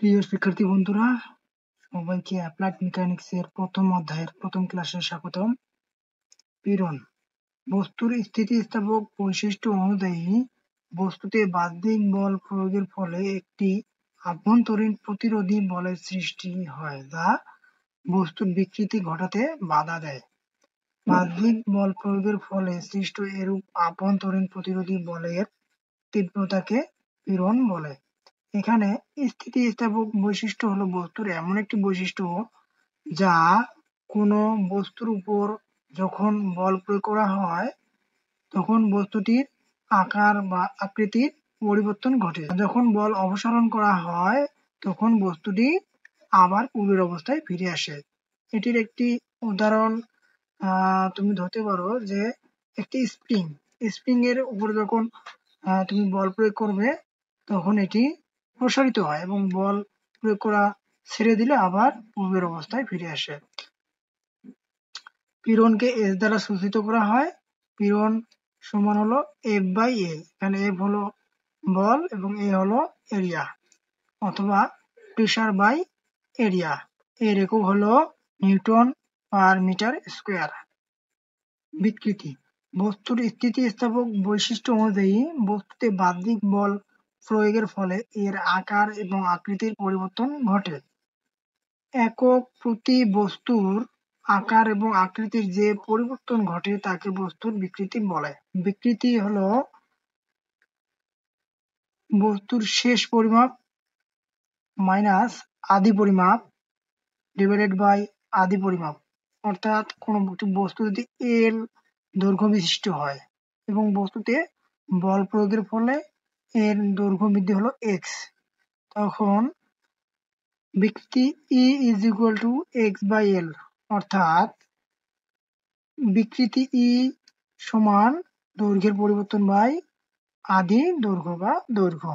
প্রিয় শিক্ষার্থী বন্ধুরা, সবাইকে অ্যাপ্লাইড মেকানিক্সের প্রথম অধ্যায়ের প্রথম ক্লাসে স্বাগতম। পীড়ন বস্তুর স্থিতিস্থাপক বৈশিষ্ট্য অনুযায়ী বস্তুতে বাহ্যিক বল প্রয়োগের ফলে একটি আভ্যন্তরীণ প্রতিরোধী বলের সৃষ্টি হয় যা বস্তুর বিকৃতি ঘটাতে বাধা দেয়। বাহ্যিক বল প্রয়োগের ফলে সৃষ্ট এরূপ আভ্যন্তরীণ প্রতিরোধী বলের তীব্রতাকে পীড়ন বলে। এখানে স্থিতিস্থাপক বৈশিষ্ট্য হলো বস্তুর এমন একটি বৈশিষ্ট্য যা কোনো বস্তুর উপর যখন বল প্রয়োগ করা হয় তখন বস্তুটির আকার বা আকৃতির পরিবর্তন ঘটে। যখন বল অপসারণ করা হয় তখন বস্তুটি আবার পূর্বের অবস্থায় ফিরে আসে। এটির একটি উদাহরণ তুমি ধরতে পারো যে একটি স্প্রিং এর উপরে যখন তুমি বল প্রয়োগ করবে তখন এটি প্রসারিত হয় এবং বল প্রয়োগ করা ছেড়ে দিলে আবার পূর্বের অবস্থায় ফিরে আসে। পীড়নকে এস দ্বারা সূচিত করা হয়। পীড়ন সমান হলো এফ বাই এ। এখানে এফ হলো বল এবং এ হলো এরিয়া অথবা প্রেসার বাই এরিয়া। এর একক হলো নিউটন পার মিটার স্কোয়ার। বিকৃতি বস্তুর স্থিতিস্থাপক বৈশিষ্ট্য অনুযায়ী বস্তুতে বাহ্যিক বল প্রয়োগের ফলে এর আকার এবং আকৃতির পরিবর্তন ঘটে। একক প্রতি বস্তুর আকার এবং আকৃতির যে পরিবর্তন ঘটে তাকে বস্তুর বিকৃতি বলে। বিকৃতি হলো বস্তুর শেষ পরিমাপ মাইনাস আদি পরিমাপ ডিভাইডেড বাই আদি পরিমাপ। অর্থাৎ কোনো বস্তু যদি এল দৈর্ঘ্য বিশিষ্ট হয় এবং বস্তুতে বল প্রয়োগের ফলে এর দৈর্ঘ্য বৃদ্ধি হলো এক্স, তখন বিকৃতি e is equal to x by L. অর্থাৎ বিকৃতি ই সমান দৈর্ঘ্যের পরিবর্তন বাই আদি দৈর্ঘ্য বা দৈর্ঘ্য।